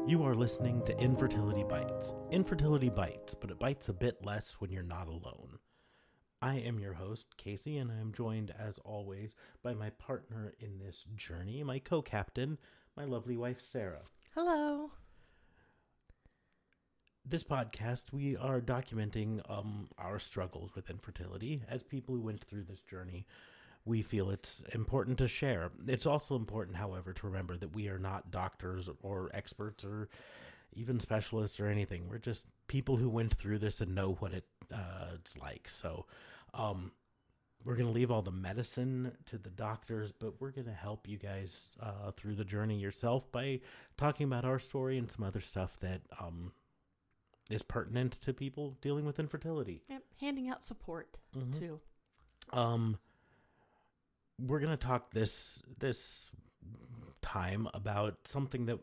You are listening to Infertility Bites. Infertility bites, but it bites a bit less when you're not alone. I am your host, Casey, and I am joined, as always, by my partner in this journey, my co-captain, my lovely wife, Sarah. Hello. This podcast, we are documenting our struggles with infertility. As people who went through this journey, we feel it's important to share. It's also important, however, to remember that we are not doctors or experts or even specialists or anything. We're just people who went through this and know what it's like. So we're going to leave all the medicine to the doctors, but we're going to help you guys through the journey yourself by talking about our story and some other stuff that is pertinent to people dealing with infertility. Yep, handing out support, too. We're going to talk this time about something that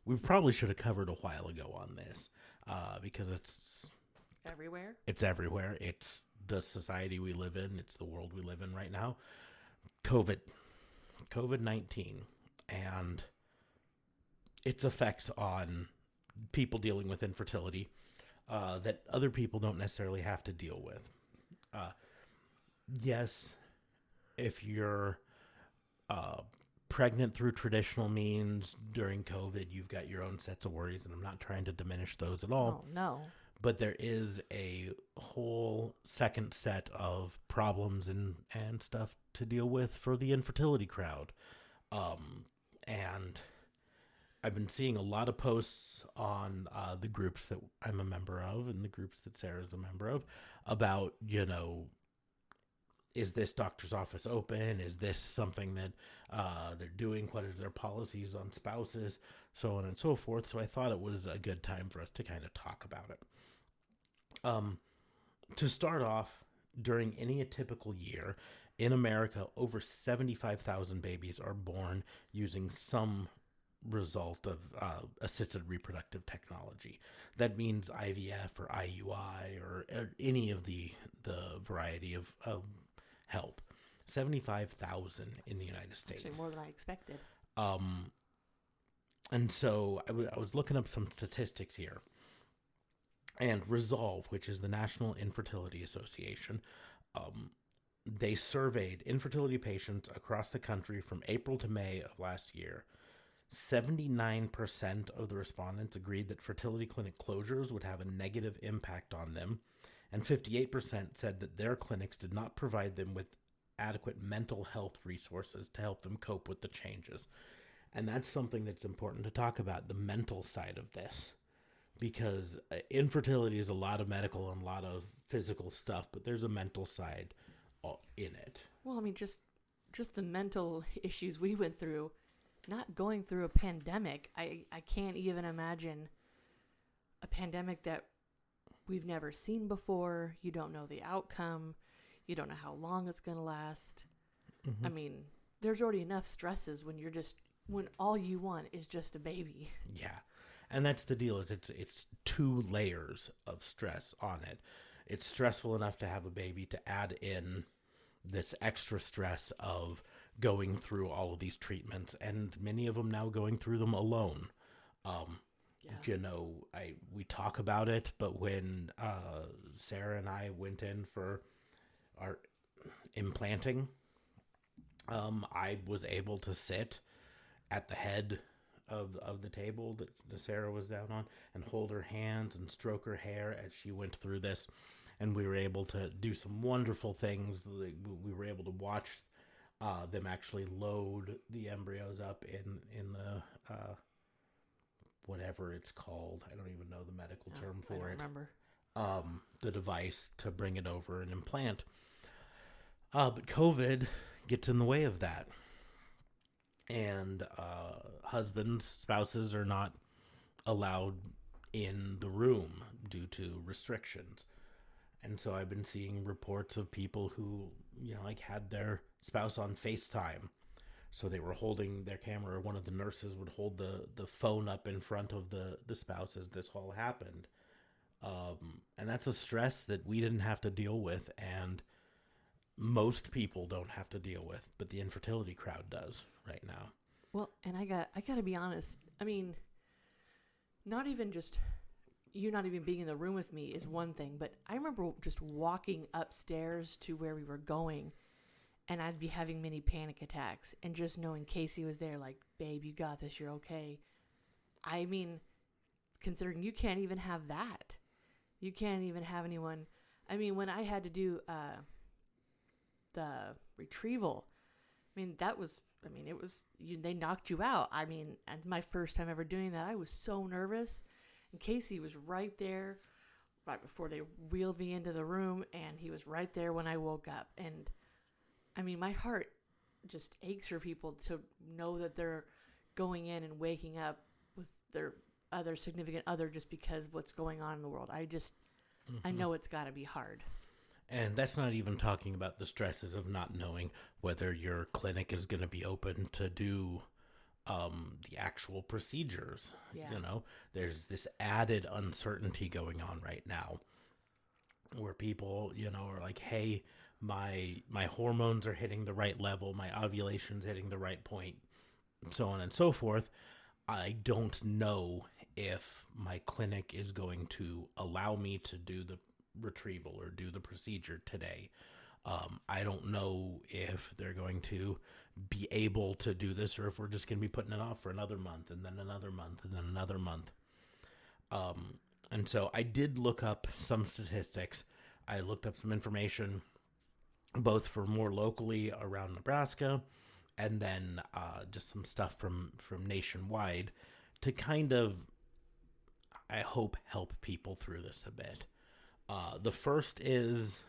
we probably should have covered a while ago on this, because it's Everywhere? It's everywhere. It's the society we live in. It's the world we live in right now. COVID-19 and its effects on people dealing with infertility that other people don't necessarily have to deal with. Yes, if you're pregnant through traditional means during COVID, you've got your own sets of worries, and I'm not trying to diminish those at all. Oh, no. But there is a whole second set of problems and stuff to deal with for the infertility crowd. And I've been seeing a lot of posts on the groups that I'm a member of and the groups that Sarah's a member of about, is this doctor's office open? Is this something that they're doing? What are their policies on spouses? So on and so forth. So I thought it was a good time for us to kind of talk about it. To start off, during any typical year in America, over 75,000 babies are born using some result of assisted reproductive technology. That means IVF or IUI or any of the variety of help. 75,000 in the United States. Actually, more than I expected. And so I was looking up some statistics here. And Resolve, which is the National Infertility Association, they surveyed infertility patients across the country from April to May of last year. 79% of the respondents agreed that fertility clinic closures would have a negative impact on them, and 58% said that their clinics did not provide them with adequate mental health resources to help them cope with the changes. And that's something that's important to talk about, the mental side of this. Because infertility is a lot of medical and a lot of physical stuff, but there's a mental side in it. Well, I mean, just the mental issues we went through, not going through a pandemic. I can't even imagine a pandemic that we've never seen before. You don't know the outcome. You don't know how long it's going to last. Mm-hmm. I mean, there's already enough stresses when all you want is just a baby. Yeah. And that's the deal, is it's two layers of stress on it. It's stressful enough to have a baby, to add in this extra stress of going through all of these treatments, and many of them now going through them alone. We talk about it, but when Sarah and I went in for our implanting, I was able to sit at the head of the table that Sarah was down on and hold her hands and stroke her hair as she went through this. And we were able to do some wonderful things. We were able to watch them actually load the embryos up in the whatever it's called. I don't even know the medical term for it. Remember. The device to bring it over and implant. But COVID gets in the way of that. And spouses are not allowed in the room due to restrictions. And so I've been seeing reports of people who, had their spouse on FaceTime. So they were holding their camera, or one of the nurses would hold the phone up in front of the spouse as this all happened. And that's a stress that we didn't have to deal with, and most people don't have to deal with, but the infertility crowd does right now. Well, and I got to be honest. I mean, not even just you not even being in the room with me is one thing, but I remember just walking upstairs to where we were going, and I'd be having mini panic attacks, and just knowing Casey was there, like, babe, you got this, you're okay. I mean, considering you can't even have that. You can't even have anyone. I mean, when I had to do the retrieval, I mean, they knocked you out. I mean, and my first time ever doing that, I was so nervous. And Casey was right there right before they wheeled me into the room, and he was right there when I woke up. And I mean, my heart just aches for people to know that they're going in and waking up with their other significant other just because of what's going on in the world. I know it's got to be hard. And that's not even talking about the stresses of not knowing whether your clinic is going to be open to do the actual procedures. Yeah. You know, there's this added uncertainty going on right now where people, you know, are like, hey, my hormones are hitting the right level, my ovulation's hitting the right point, so on and so forth. I don't know if my clinic is going to allow me to do the retrieval or do the procedure today. I don't know if they're going to be able to do this, or if we're just going to be putting it off for another month and then another month and then another month. And so I did look up some statistics. I looked up some information, both for more locally around Nebraska, and then just some stuff from nationwide to kind of, I hope, help people through this a bit. The first is,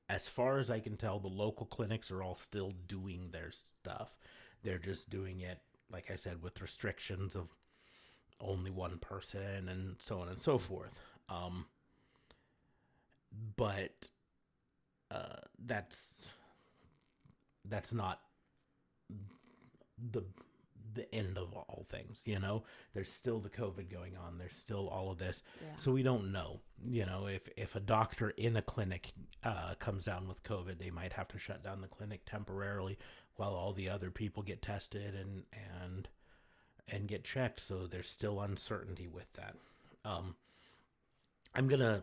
as far as I can tell, the local clinics are all still doing their stuff. They're just doing it, like I said, with restrictions of only one person and so on and so forth. But that's not the end of all things, you know. There's still the COVID going on. There's still all of this. Yeah. So we don't know, you know, if a doctor in a clinic comes down with COVID, they might have to shut down the clinic temporarily while all the other people get tested and get checked. So there's still uncertainty with that. I'm going to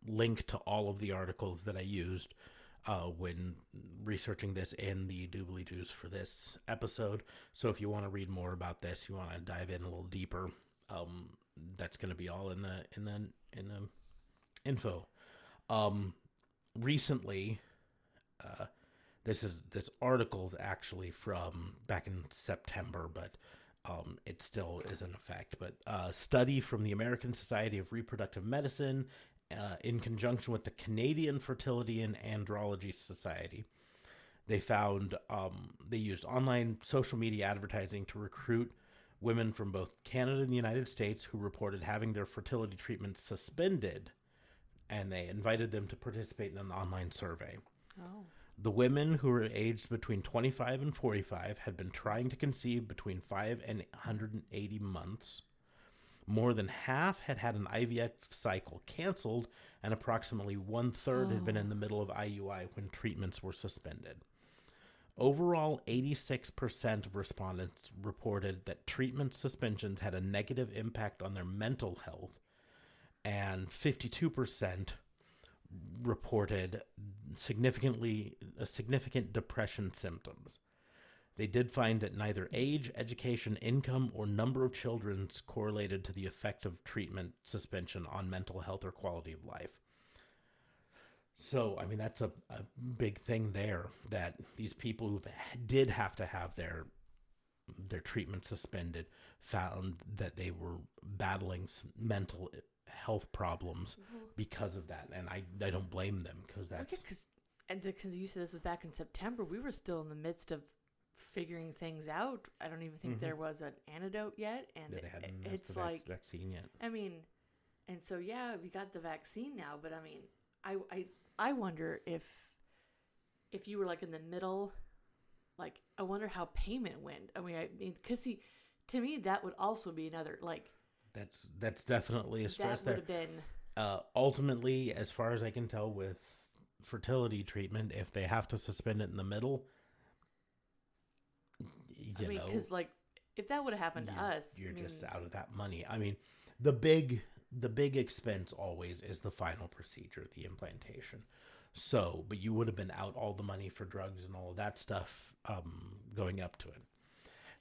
link to all of the articles that I used when researching this in the doobly-doos for this episode. So if you want to read more about this, you want to dive in a little deeper, that's going to be all in the info. Recently, this article's actually from back in September, but it still is in effect. But study from the American Society of Reproductive Medicine, in conjunction with the Canadian Fertility and Andrology Society, they found they used online social media advertising to recruit women from both Canada and the United States who reported having their fertility treatments suspended, and they invited them to participate in an online survey. Oh. The women, who were aged between 25 and 45, had been trying to conceive between 5 and 180 months. More than half had had an IVF cycle canceled, and approximately 1/3 had been in the middle of IUI when treatments were suspended. Overall, 86% of respondents reported that treatment suspensions had a negative impact on their mental health, and 52% reported significant depression symptoms. They did find that neither age, education, income, or number of children correlated to the effect of treatment suspension on mental health or quality of life. So, I mean, that's a big thing there, that these people who did have to have their treatment suspended found that they were battling some mental health problems because of that. And I don't blame them, because that's... Because you said this was back in September, we were still in the midst of figuring things out. I don't even think there was an antidote yet, and it's like vaccine yet. I mean, and so yeah, we got the vaccine now, but I mean, I wonder if you were like in the middle, like I wonder how payment went. I mean, because to me that would also be another like. That's definitely a stress. That would have been. Ultimately, as far as I can tell, with fertility treatment, if they have to suspend it in the middle. Because like if that would have happened to us, You're just out of that money. I mean, the big expense always is the final procedure, the implantation. So, but you would have been out all the money for drugs and all of that stuff going up to it.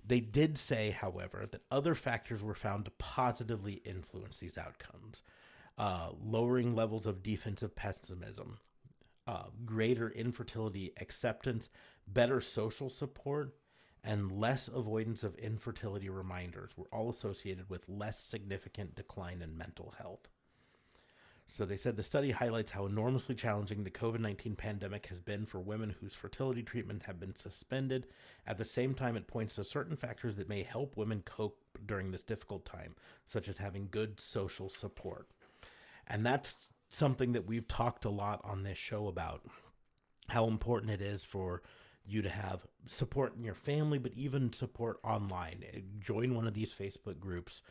They did say, however, that other factors were found to positively influence these outcomes. Lowering levels of defensive pessimism, greater infertility acceptance, better social support, and less avoidance of infertility reminders were all associated with less significant decline in mental health. So they said the study highlights how enormously challenging the COVID-19 pandemic has been for women whose fertility treatment have been suspended. At the same time, it points to certain factors that may help women cope during this difficult time, such as having good social support. And that's something that we've talked a lot on this show about, how important it is for you to have support in your family, but even support online. Join one of these Facebook groups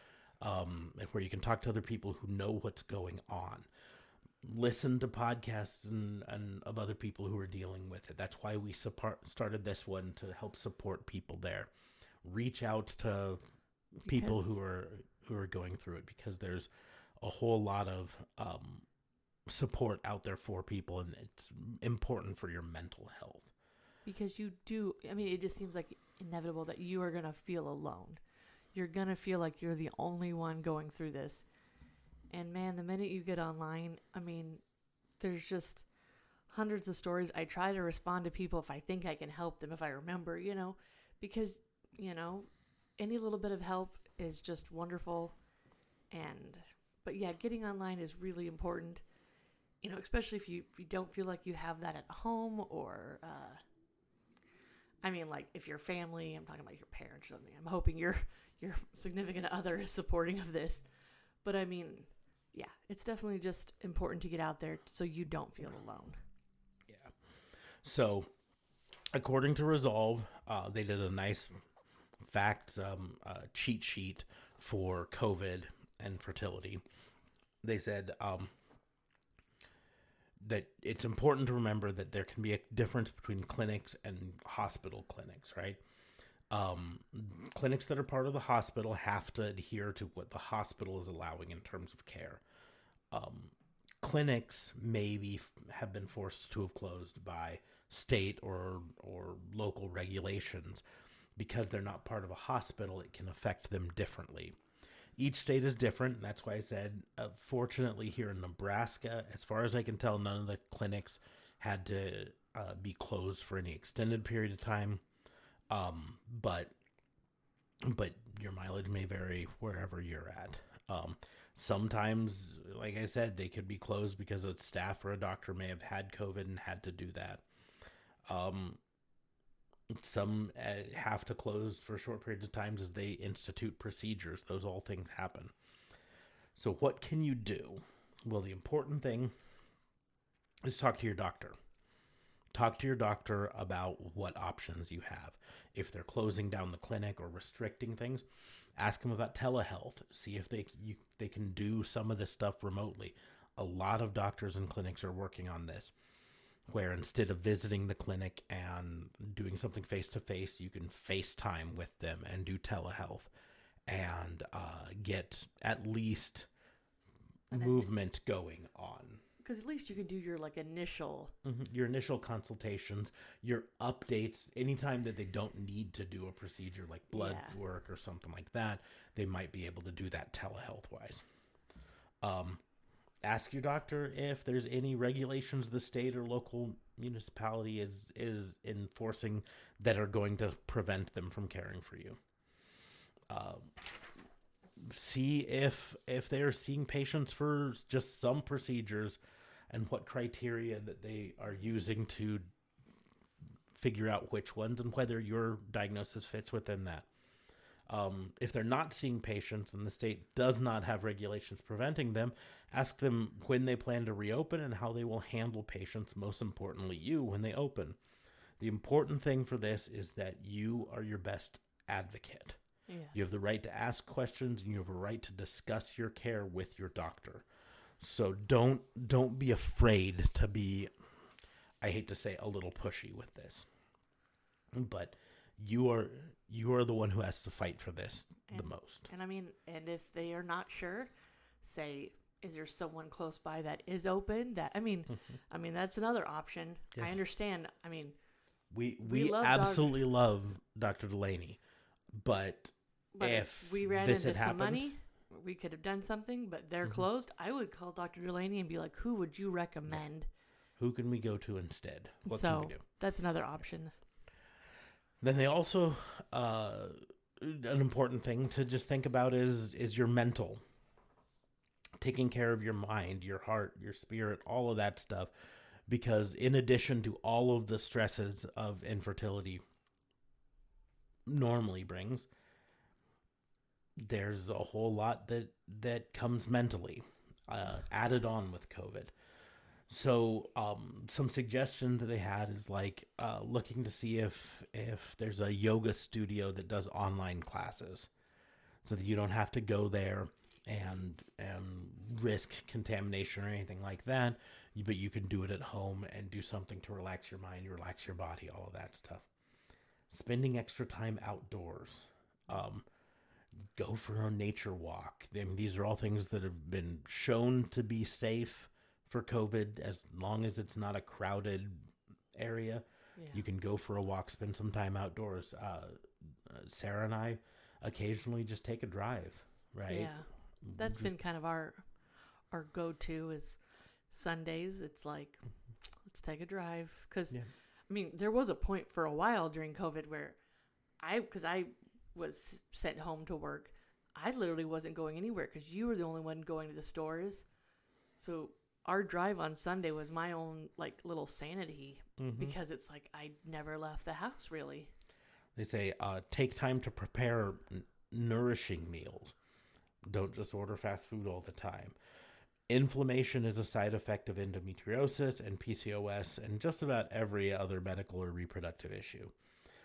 where you can talk to other people who know what's going on. Listen to podcasts and of other people who are dealing with it. That's why we started this one, to help support people there. Reach out to people who are going through it, because there's a whole lot of support out there for people, and it's important for your mental health. Because you do, I mean, it just seems like inevitable that you are going to feel alone. You're going to feel like you're the only one going through this. And man, the minute you get online, I mean, there's just hundreds of stories. I try to respond to people if I think I can help them, if I remember, because, any little bit of help is just wonderful. But yeah, getting online is really important, especially if you don't feel like you have that at home, or, like if your family, I'm talking about your parents or something. I'm hoping your significant other is supporting of this. But yeah, it's definitely just important to get out there so you don't feel alone. Yeah. So, according to Resolve, they did a nice facts cheat sheet for COVID and fertility. They said that it's important to remember that there can be a difference between clinics and hospital clinics, right? Clinics that are part of the hospital have to adhere to what the hospital is allowing in terms of care. Clinics maybe have been forced to have closed by state or local regulations. Because they're not part of a hospital, it can affect them differently. Each state is different, and that's why I said, fortunately here in Nebraska, as far as I can tell, none of the clinics had to be closed for any extended period of time. But your mileage may vary wherever you're at. Sometimes, like I said, they could be closed because a staff or a doctor may have had COVID and had to do that. Some have to close for short periods of time as they institute procedures. Those all things happen. So what can you do? Well, the important thing is talk to your doctor. Talk to your doctor about what options you have. If they're closing down the clinic or restricting things, ask them about telehealth. See if they can do some of this stuff remotely. A lot of doctors and clinics are working on this, where instead of visiting the clinic and doing something face-to-face, you can FaceTime with them and do telehealth and get at least movement going on. Because at least you can do your your initial consultations, your updates. Anytime that they don't need to do a procedure like blood work or something like that, they might be able to do that telehealth-wise. Ask your doctor if there's any regulations the state or local municipality is enforcing that are going to prevent them from caring for you. See if they're seeing patients for just some procedures and what criteria that they are using to figure out which ones and whether your diagnosis fits within that. If they're not seeing patients and the state does not have regulations preventing them, ask them when they plan to reopen and how they will handle patients, most importantly you, when they open. The important thing for this is that you are your best advocate. Yes. You have the right to ask questions and you have a right to discuss your care with your doctor. So don't be afraid to be, I hate to say, a little pushy with this. But you are the one who has to fight for this the most. And I mean, and if they are not sure, say, is there someone close by that is open? That I mean, that's another option. Yes. I understand. I mean, we absolutely love Dr. Delaney, but if we ran this into had some happened, money, we could have done something. But they're closed. I would call Dr. Delaney and be like, "Who would you recommend? Who can we go to instead? What so can we do?" that's another option. Then they also, an important thing to just think about is your mental. Taking care of your mind, your heart, your spirit, all of that stuff. Because in addition to all of the stresses of infertility normally brings, there's a whole lot that comes mentally added on with COVID. So some suggestions that they had is like looking to see if there's a yoga studio that does online classes so that you don't have to go there and risk contamination or anything like that, but you can do it at home and do something to relax your mind, relax your body, all of that stuff. Spending extra time outdoors. Go for a nature walk. I mean, these are all things that have been shown to be safe for COVID, as long as it's not a crowded area. Yeah. You can go for a walk, spend some time outdoors. Sarah and I occasionally just take a drive, right? Yeah, that's been kind of our go-to is Sundays. It's like, let's take a drive. Because, I mean, there was a point for a while during COVID where because I was sent home to work, I literally wasn't going anywhere because you were the only one going to the stores. So our drive on Sunday was my own like little sanity because it's like I never left the house really. They say take time to prepare nourishing meals. Don't just order fast food all the time. Inflammation is a side effect of endometriosis and PCOS and just about every other medical or reproductive issue.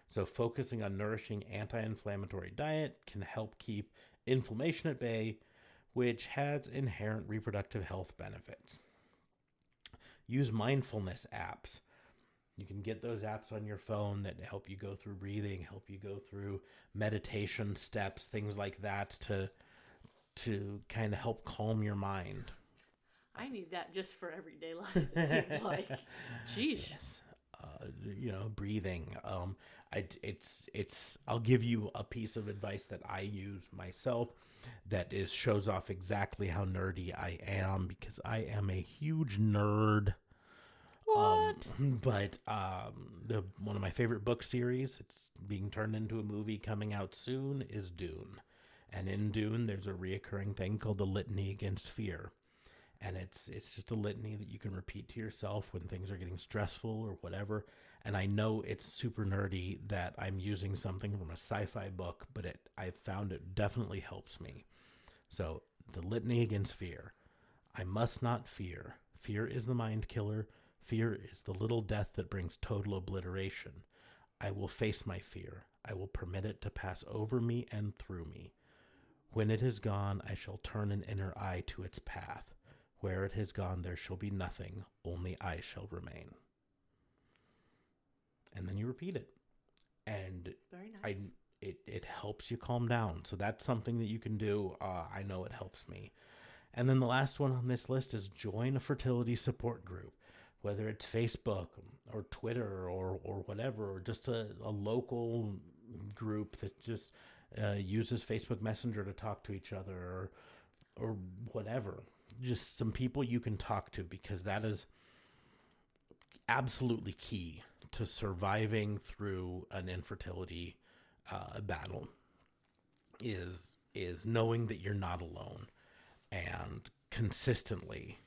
So focusing on nourishing anti-inflammatory diet can help keep inflammation at bay, which has inherent reproductive health benefits. Use mindfulness apps. You can get those apps on your phone that help you go through breathing, help you go through meditation steps, things like that to kind of help calm your mind. I need that just for everyday life, it seems like. Jeez. Yes. Breathing. I'll give you a piece of advice that I use myself that shows off exactly how nerdy I am, because I am a huge nerd. What? But one of my favorite book series, it's being turned into a movie coming out soon, is Dune. And in Dune, there's a reoccurring thing called the Litany against fear. And it's just a litany that you can repeat to yourself when things are getting stressful or whatever. And I know it's super nerdy that I'm using something from a sci-fi book, but I've found it definitely helps me. So the litany against fear. I must not fear. Fear is the mind killer. Fear is the little death that brings total obliteration. I will face my fear. I will permit it to pass over me and through me. When it is gone, I shall turn an inner eye to its path. Where it has gone, there shall be nothing. Only I shall remain. And then you repeat it. And very nice. It helps you calm down. So that's something that you can do. I know it helps me. And then the last one on this list is join a fertility support group, whether it's Facebook or Twitter or whatever, or just a local group that just uses Facebook Messenger to talk to each other or whatever. Just some people you can talk to, because that is absolutely key to surviving through an infertility battle is knowing that you're not alone and consistently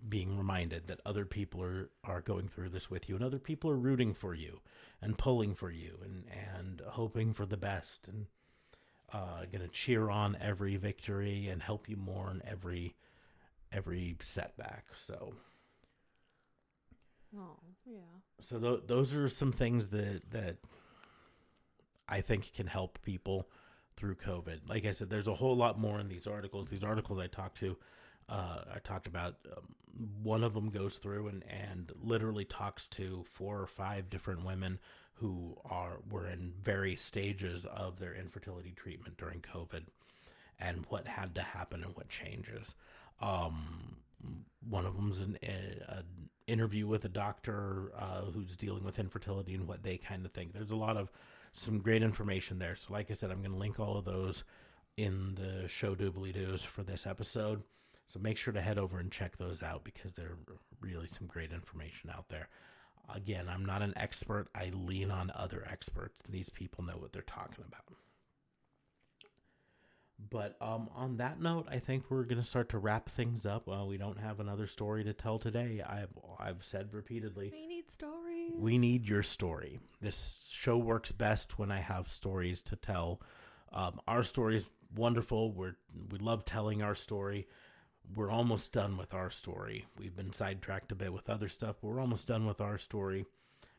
being reminded that other people are going through this with you, and other people are rooting for you and pulling for you and hoping for the best and going to cheer on every victory and help you mourn every setback. So those are some things that I think can help people through COVID. Like I said, there's a whole lot more in these articles. These articles I talked about, one of them goes through and literally talks to 4 or 5 different women who were in various stages of their infertility treatment during COVID, and what had to happen and what changes. One of them's an interview with a doctor who's dealing with infertility and what they kind of think. There's some great information there. So like I said, I'm going to link all of those in the show doobly-doos for this episode. So make sure to head over and check those out, because there are really some great information out there. Again, I'm not an expert. I lean on other experts. These people know what they're talking about. But on that note, I think we're going to start to wrap things up. We don't have another story to tell today. I've said repeatedly, we need stories. We need your story. This show works best when I have stories to tell. Our story is wonderful. We love telling our story. We're almost done with our story. We've been sidetracked a bit with other stuff, but we're almost done with our story.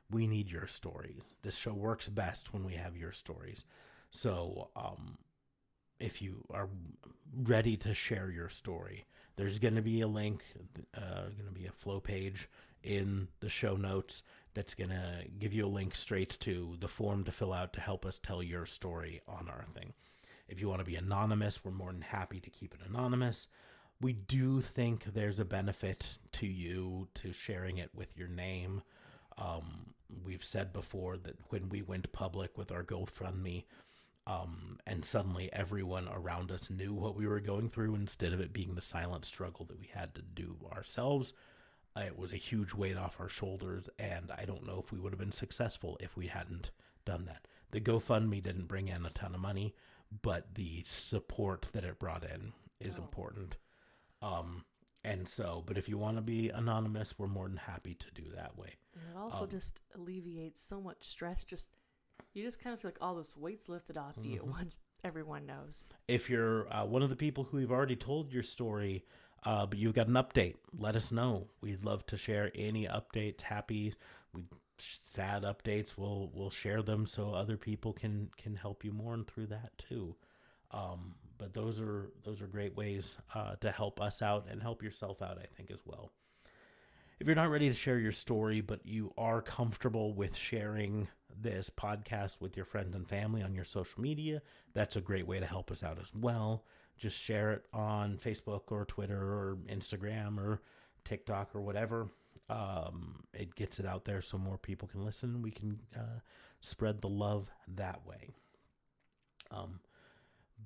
We need your stories. This show works best when we have your stories. So, if you are ready to share your story, there's going to be a link, going to be a flow page in the show notes that's going to give you a link straight to the form to fill out to help us tell your story on our thing. If you want to be anonymous, we're more than happy to keep it anonymous. We do think there's a benefit to you to sharing it with your name. We've said before that when we went public with our GoFundMe, and suddenly everyone around us knew what we were going through, instead of it being the silent struggle that we had to do ourselves, it was a huge weight off our shoulders, and I don't know if we would have been successful if we hadn't done that. The GoFundMe didn't bring in a ton of money, but the support that it brought in is important. But if you want to be anonymous, we're more than happy to do that way. And it also just alleviates so much stress. You just kind of feel like all this weight's lifted off you once everyone knows. If you're one of the people who have already told your story, but you've got an update, let us know. We'd love to share any updates, sad updates. We'll share them so other people can help you mourn through that too. But those are great ways to help us out and help yourself out, I think, as well. If you're not ready to share your story, but you are comfortable with sharing this podcast with your friends and family on your social media, that's a great way to help us out as well. Just share it on Facebook or Twitter or Instagram or TikTok or whatever. It gets it out there so more people can listen. We can spread the love that way.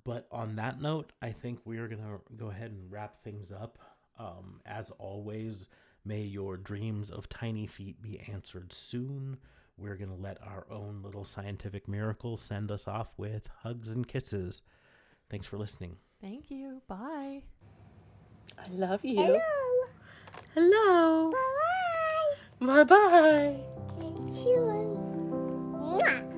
But on that note, I think we are going to go ahead and wrap things up. As always, may your dreams of tiny feet be answered soon. We're going to let our own little scientific miracle send us off with hugs and kisses. Thanks for listening. Thank you. Bye. I love you. Hello. Hello. Bye-bye. Bye-bye. Thank you. Mwah.